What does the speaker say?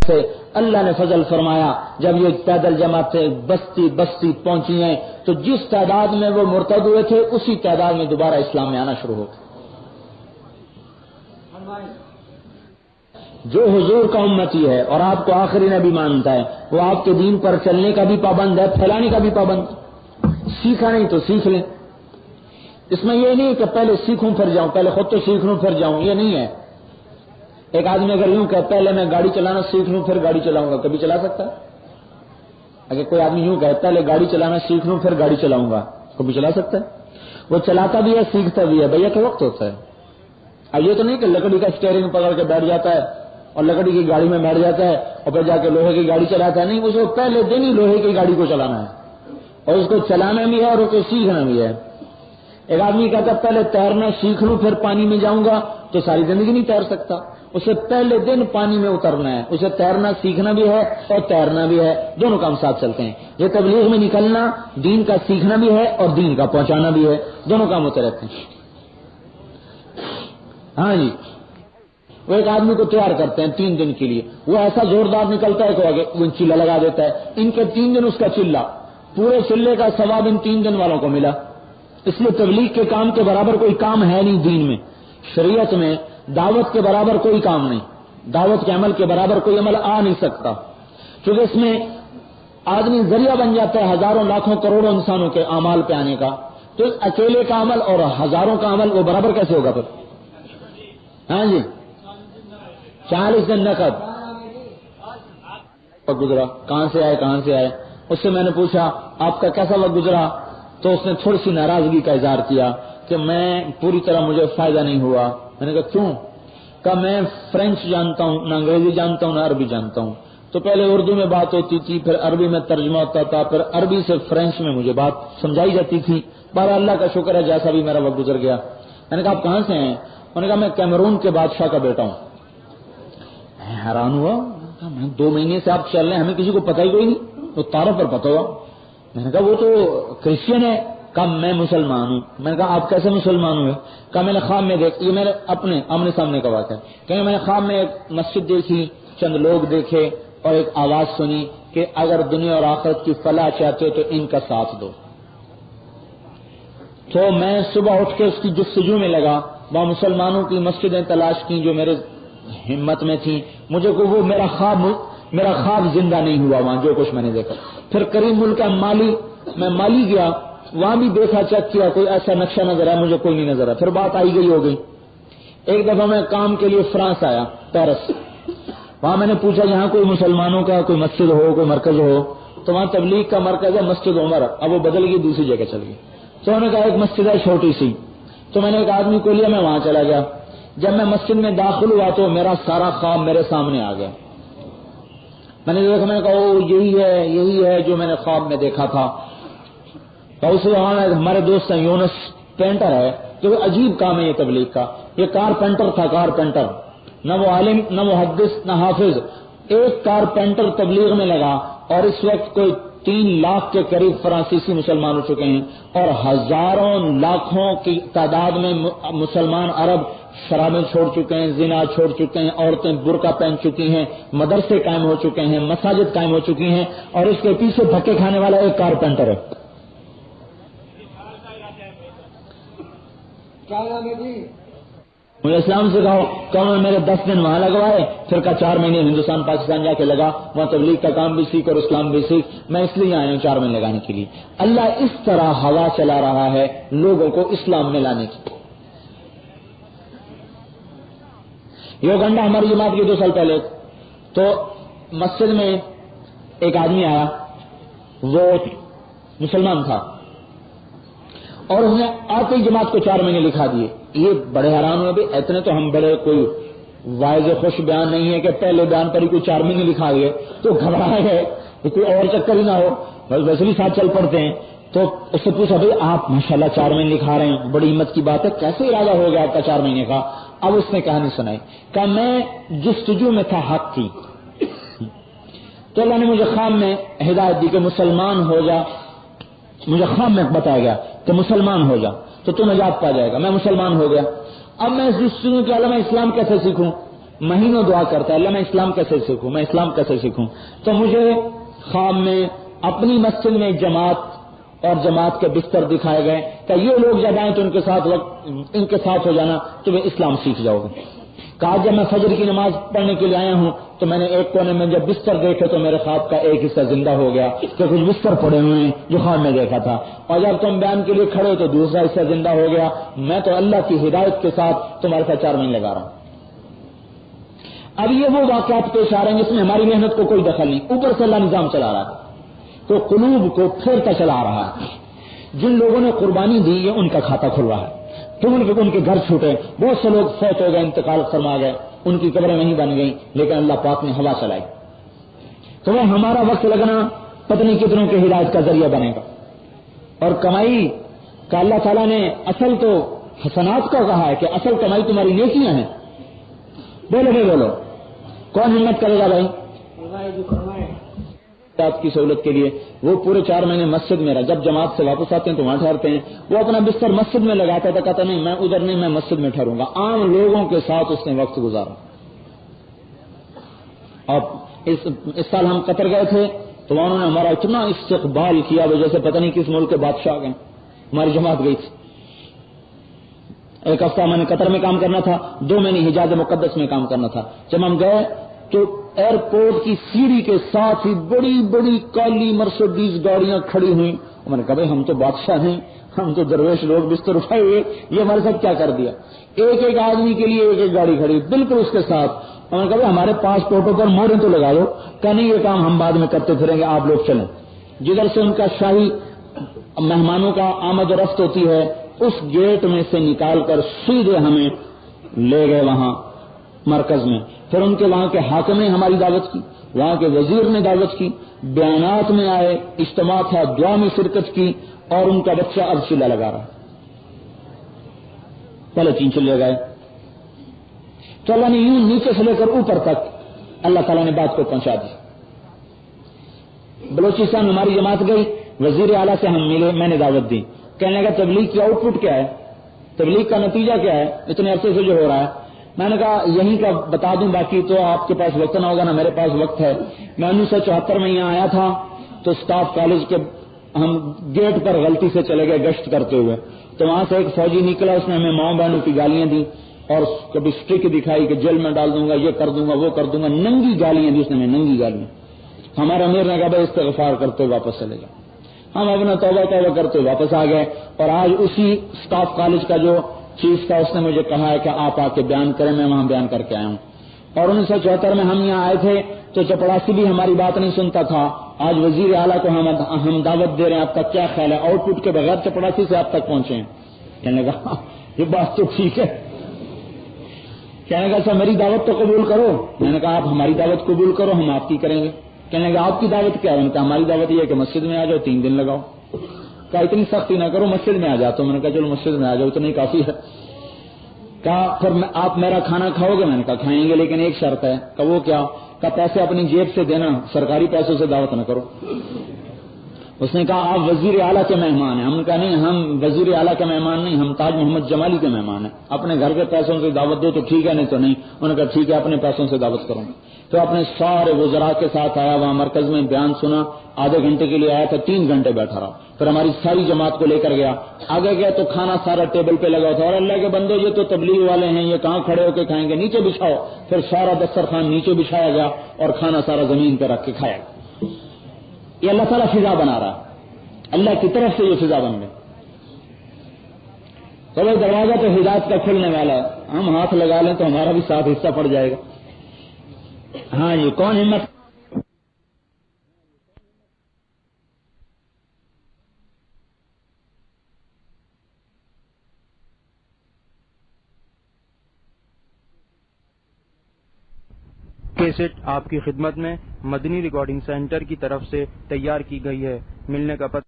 سے اللہ نے فضل فرمایا جب یہ پیدل جماعتیں بستی بستی پہنچی ہیں تو جس تعداد میں وہ مرتد ہوئے تھے اسی تعداد میں دوبارہ اسلام میں آنا شروع ہو گیا. جو حضور کا امتی ہے اور آپ کو آخری نبی مانتا ہے وہ آپ کے دین پر چلنے کا بھی پابند ہے, پھیلانے کا بھی پابند. سیکھا نہیں تو سیکھ لیں. اس میں یہ نہیں کہ پہلے سیکھوں پھر جاؤں, پہلے خود تو سیکھ لوں پھر جاؤں, یہ نہیں ہے. ایک آدمی اگر یوں کہ پہلے میں گاڑی چلانا سیکھ لوں پھر گاڑی چلاؤں گا, کبھی چلا سکتا ہے؟ اگر کوئی آدمی یوں کہ پہلے گاڑی چلانا سیکھ لوں پھر گاڑی چلاؤں گا, کبھی چلا سکتا ہے؟ وہ چلاتا بھی ہے سیکھتا بھی ہے, بھیا کا وقت ہوتا ہے. اب یہ تو نہیں کہ لکڑی کا اسٹیئرنگ پکڑ کے بیٹھ جاتا ہے اور لکڑی کی گاڑی میں بیٹھ جاتا ہے اور پھر جا کے لوہے کی گاڑی چلاتا ہے. نہیں, اس کو پہلے دن ہی لوہے کی گاڑی کو چلانا ہے اور اس کو چلانا بھی ہے اور اس کو سیکھنا بھی ہے. ایک آدمی کہتا ہے پہلے تیرنا سیکھ لوں پھر پانی میں جاؤں گا, تو ساری زندگی نہیں تیر سکتا. اسے پہلے دن پانی میں اترنا ہے, اسے تیرنا سیکھنا بھی ہے اور تیرنا بھی ہے, دونوں کام ساتھ چلتے ہیں. یہ تبلیغ میں نکلنا دین کا سیکھنا بھی ہے اور دین کا پہنچانا بھی ہے, دونوں کام ہوتے رہتے ہیں. ہاں جی, وہ ایک آدمی کو تیار کرتے ہیں 3 دن کے لیے, وہ ایسا زوردار نکلتا ہے کہ آگے وہ چلا لگا دیتا ہے. ان کے 3 دن اس کا چلا, پورے چلے کا ثواب ان 3 دن والوں کو ملا. اس لیے تبلیغ کے کام کے برابر کوئی کام ہے نہیں دین میں. شریعت میں دعوت کے برابر کوئی کام نہیں, دعوت کے عمل کے برابر کوئی عمل آ نہیں سکتا, کیونکہ اس میں آدمی ذریعہ بن جاتا ہے ہزاروں لاکھوں کروڑوں انسانوں کے اعمال پہ آنے کا. تو اکیلے کا عمل اور ہزاروں کا عمل وہ برابر کیسے ہوگا پھر؟ ہاں جی, 40 دن نقد وقت گزرا. کہاں سے آئے؟ اس سے میں نے پوچھا آپ کا کیسا وقت گزرا, تو اس نے تھوڑی سی ناراضگی کا اظہار کیا کہ میں پوری طرح مجھے فائدہ نہیں ہوا. میں نے کہا کیوں؟ کہا میں فرینچ جانتا ہوں, نہ انگریزی جانتا ہوں, نہ عربی جانتا ہوں. تو پہلے اردو میں بات ہوتی تھی, پھر عربی میں ترجمہ ہوتا تھا, پھر عربی سے فرینچ میں مجھے بات سمجھائی جاتی تھی. بہر اللہ کا شکر ہے جیسا بھی میرا وقت گزر گیا. میں نے کہا آپ کہاں سے ہیں؟ میں نے کہا میں کیمرون کے بادشاہ کا بیٹا ہوں. میں حیران ہوا, میں 2 مہینے سے آپ چل رہے ہیں, ہمیں کسی کو پتہ ہی کوئی نہیں, تو تعارف پر پتہ ہوا. میں نے کہا وہ تو کرسچن ہے. کہا میں مسلمان ہوں. میں نے کہا آپ کیسے مسلمان ہوئے؟ کہا میں نے خواب میں یہ میرے اپنے آمنے سامنے کا بات ہے کہ میں نے خواب میں ایک مسجد دیکھی, چند لوگ دیکھے اور ایک آواز سنی کہ اگر دنیا اور آخرت کی فلاح چاہتے ہو تو ان کا ساتھ دو. تو میں صبح اٹھ کے اس کی جستجو میں لگا, وہاں مسلمانوں کی مسجدیں تلاش کی جو میرے ہمت میں تھیں. مجھے کو وہ میرا خواب زندہ نہیں ہوا وہاں جو کچھ میں نے دیکھا. پھر قریب ملک میں مالی گیا, وہاں بھی دیکھا, چیک کیا, کوئی ایسا نقشہ نظر آیا, مجھے کوئی نہیں نظر آیا. پھر بات آئی گئی ہو گئی. ایک دفعہ میں کام کے لیے فرانس آیا, پیرس. وہاں میں نے پوچھا یہاں کوئی مسلمانوں کا کوئی مسجد ہو, کوئی مرکز ہو, تو وہاں تبلیغ کا مرکز ہے مسجد عمر. اب وہ بدل گئی, دوسری جگہ چل گئی. تو انہوں نے کہا ایک مسجد ہے چھوٹی سی. تو میں نے ایک آدمی کو لیا, میں وہاں چلا گیا. جب میں مسجد میں داخل ہوا تو میرا سارا خواب میرے سامنے آ گیا. میں نے دیکھا, میں نے کہا وہ یہی ہے جو میں نے خواب میں دیکھا تھا. تو اس وہاں ہمارے دوست ہیں, یونس پینٹر ہے, جو عجیب کام ہے یہ تبلیغ کا. یہ کارپینٹر تھا, کارپینٹر, نہ وہ عالم نہ محدث نہ حافظ. ایک کارپینٹر تبلیغ میں لگا اور اس وقت کوئی 3 لاکھ کے قریب فرانسیسی مسلمان ہو چکے ہیں اور ہزاروں لاکھوں کی تعداد میں مسلمان عرب شرابیں چھوڑ چکے ہیں, زنا چھوڑ چکے ہیں, عورتیں برقع پہن چکی ہیں, مدرسے قائم ہو چکے ہیں, مساجد قائم ہو چکی ہیں, اور اس کے پیچھے دھکے کھانے والا ایک کارپینٹر ہے. مجھے اسلام سے کہو میرے 10 دن وہاں لگوائے, پھر کا 4 مہینے ہندوستان پاکستان جا کے لگا, وہاں تبلیغ کا کام بھی سیکھ اور اسلام بھی سیکھ. میں اس لیے آیا ہوں 4 مہینے لگانے کے لیے. اللہ اس طرح ہوا چلا رہا ہے لوگوں کو اسلام میں لانے کی. یہ گنڈا ہماری جماعت کی 2 سال پہلے تو مسجد میں ایک آدمی آیا, وہ مسلمان تھا اور اس نے آتے ہی جماعت کو 4 مہینے لکھا دیے. یہ بڑے حیران ہوئے, بھی اتنے تو ہم بڑے کوئی واضح خوش بیان نہیں ہے کہ پہلے بیان پر ہی کوئی 4 مہینے لکھا گئے, تو گھبرائے گئے کہ کوئی اور چکر ہی نہ ہو, بس ویسے بھی ساتھ چل پڑتے ہیں. تو اس سے پوچھا بھائی آپ ماشاءاللہ 4 مہینے لکھا رہے ہیں, بڑی ہمت کی بات ہے, کیسے ارادہ ہو گیا آپ کا 4 مہینے کا؟ اب اس نے کہانی سنائی کہ میں جستجو میں تھا حق کی, تو اللہ نے مجھے خواب میں ہدایت دی کہ مسلمان ہو جا. مجھے خواب میں بتایا گیا کہ مسلمان ہو جا تو نجات پا جائے گا. میں مسلمان ہو گیا. اب میں اس جستجو کے عالم میں اسلام کیسے سیکھوں؟ مہینوں دعا کرتا ہے اللہ میں اسلام کیسے سیکھوں، میں اسلام کیسے سیکھوں. تو مجھے خواب میں اپنی مسجد میں جماعت اور جماعت کے بستر دکھائے گئے کہ یہ لوگ جب آئیں تو ان کے ساتھ ہو جانا، تمہیں اسلام سیکھ جاؤ گے. کہا جب میں فجر کی نماز پڑھنے کے لیے آیا ہوں تو میں نے ایک کونے میں جب بستر دیکھے تو میرے خواب کا ایک حصہ زندہ ہو گیا کہ کچھ بستر پڑے ہوئے ہیں جو خواب میں دیکھا تھا، اور جب تم بیان کے لیے کھڑے تو دوسرا حصہ زندہ ہو گیا. میں تو اللہ کی ہدایت کے ساتھ تمہارے ساتھ 4 مہینے لگا رہا ہوں. اب یہ وہ واقعات پیش آ رہے ہیں جس میں ہماری محنت کو کوئی دخل نہیں، اوپر سے اللہ نظام چلا رہا ہے تو قلوب کو پھیرتا چلا رہا ہے. جن لوگوں نے قربانی دی ہے ان کا کھاتا کھل رہا ہے، پھر ان کے گھر چھوٹے، بہت سے لوگ فوت ہو گئے، انتقال فرما گئے، ان کی قبریں نہیں بن گئیں، لیکن اللہ پاک نے ہوا چلائی. تو وہ ہمارا وقت لگنا پتنی کتنوں کے ہدایت کا ذریعہ بنے گا. اور کمائی کا اللہ تعالیٰ نے اصل تو حسنات کا کہا ہے کہ اصل کمائی تمہاری نیکیاں ہیں. بولو کون ہمت کرے گا بھائی رات کی سہولت کے لیے؟ وہ پورے 4 مہینے مسجد میں رہا. جب جماعت سے واپس آتے ہیں تو وہاں ٹھہرتے ہیں. وہ اپنا بستر مسجد میں لگاتا تھا، کہتا نہیں میں ادھر نہیں، میں مسجد میں ٹھہروں گا. عام لوگوں کے ساتھ اس نے وقت گزارا. اور اس سال ہم قطر گئے تھے تو انہوں نے ہمارا اتنا استقبال کیا وہ جیسے پتہ نہیں کس ملک کے بادشاہ گئے. ہماری جماعت گئی تھی. 1 ہفتہ میں نے قطر میں کام کرنا تھا، 2 مہینے حجاز مقدس میں کام کرنا تھا. جب ہم گئے تو ایئرپورٹ کی سیڑھی کے ساتھ ہی بڑی بڑی کالی مرسڈیز گاڑیاں کھڑی ہوئی. میں نے کہا بھائی ہم تو بادشاہ ہیں، ہم تو درویش لوگ بستر اٹھائے ہوئے، یہ ہمارے ساتھ کیا کر دیا؟ ایک آدمی کے لیے ایک گاڑی کھڑی بالکل اس کے ساتھ. میں نے کہا بھائی ہمارے پاسپورٹوں پر موریں تو لگا دو. کہ نہیں یہ کام ہم بعد میں کرتے پھریں گے، آپ لوگ چلیں. جدھر سے ان کا شاہی مہمانوں کا آمد و رفت ہوتی ہے اس گیٹ میں سے نکال کر سیدھے ہمیں لے گئے وہاں مرکز میں. پھر ان کے وہاں کے حاکم نے ہماری دعوت کی، وہاں کے وزیر نے دعوت کی، بیانات میں آئے، اجتماع تھا، دعا میں شرکت کی. اور ان کا بچہ اب چلا لگا رہا. پہلے 3 چلے گئے تو اللہ نے یوں نیچے سے لے کر اوپر تک اللہ تعالیٰ نے بات کو پہنچا دی. بلوچستان ہماری جماعت گئی، وزیر اعلیٰ سے ہم ملے، میں نے دعوت دی. کہنے لگا تبلیغ کی آؤٹ پٹ کیا ہے، تبلیغ کا نتیجہ کیا ہے اتنے عرصے سے جو ہو رہا ہے؟ میں نے کہا یہیں کا بتا دوں، باقی تو آپ کے پاس وقت نہ ہوگا نہ میرے پاس وقت ہے. میں 1974 میں یہاں آیا تھا تو اسٹاف کالج کے ہم گیٹ پر غلطی سے چلے گئے گشت کرتے ہوئے، تو وہاں سے ایک فوجی نکلا، اس نے ہمیں ماؤں بہنوں کی گالیاں دی اور کبھی اسٹرک دکھائی کہ جیل میں ڈال دوں گا، یہ کر دوں گا، وہ کر دوں گا. ننگی گالیاں دی اس نے ہمیں، ننگی گالیاں. ہمارے امیر نے کہا بھائی استغفار کرتے ہوئے واپس چلے جاؤ. ہم اپنا توبہ کرتے ہوئے واپس آ گئے. اور آج اسی اسٹاف کالج کا جو چیف تھا اس نے مجھے کہا ہے کہ آپ آ کے بیان کریں، میں وہاں بیان کر کے آیا ہوں. اور 1974 میں ہم یہاں آئے تھے تو چپڑاسی بھی ہماری بات نہیں سنتا تھا. آج وزیر اعلیٰ کو ہم دعوت دے رہے ہیں، آپ کا کیا خیال ہے؟ آؤٹ پٹ کے بغیر چپڑاسی سے آپ تک پہنچے ہیں. کہنے لگا یہ بات تو ٹھیک ہے. کہنے لگا اچھا میری دعوت تو قبول کرو. میں نے کہا آپ ہماری دعوت قبول کرو، ہم آپ کی کریں گے. کہنے لگا آپ کی دعوت کیا ہے؟ میں نے کہا ہماری دعوت یہ ہے کہ مسجد میں آ جاؤ، 3 دن لگاؤ. کہا اتنی سختی نہ کرو، مسجد میں آ جاتا ہوں. میں نے کہا چلو مسجد میں آ جاؤ، اتنا ہی کافی ہے. کہا پھر آپ میرا کھانا کھاؤ گے؟ میں نے کہا کھائیں گے، لیکن ایک شرط ہے. کہا وہ کیا؟ کہا پیسے اپنی جیب سے دینا، سرکاری پیسوں سے دعوت نہ کرو. اس نے کہا آپ وزیر اعلیٰ کے مہمان ہیں. ہم نے کہا نہیں، ہم وزیر اعلیٰ کے مہمان نہیں، ہم تاج محمد جمالی کے مہمان ہیں. اپنے گھر کے پیسوں سے دعوت دو تو ٹھیک ہے، نہیں تو نہیں. انہوں نے کہا ٹھیک ہے، اپنے پیسوں سے دعوت کروں. تو اپنے سارے وزراء کے ساتھ آیا، وہاں مرکز میں بیان سنا. آدھے گھنٹے کے لیے آیا تھا، 3 گھنٹے بیٹھا رہا. پھر ہماری ساری جماعت کو لے کر گیا. آگے گیا تو کھانا سارا ٹیبل پہ لگا تھا. اور اللہ کے بندو یہ تو تبلیغ والے ہیں، یہ کہاں کھڑے ہو کے کھائیں گے؟ نیچے بچھاؤ. پھر سارا دسترخوان نیچے بچھایا گیا اور کھانا سارا زمین پہ رکھ کے کھایا گیا. یہ اللہ تعالیٰ فضا بنا رہا ہے، اللہ کی طرف سے یہ فضا بن گئی. تو دروازہ تو ہدایت کا کھلنے والا ہے. ہم ہاتھ لگا لیں تو ہمارا بھی ساتھ حصہ پڑ جائے گا. ہاں جی، کون ہمت کیسٹ آپ کی خدمت میں مدنی ریکارڈنگ سینٹر کی طرف سے تیار کی گئی ہے. ملنے کا پتہ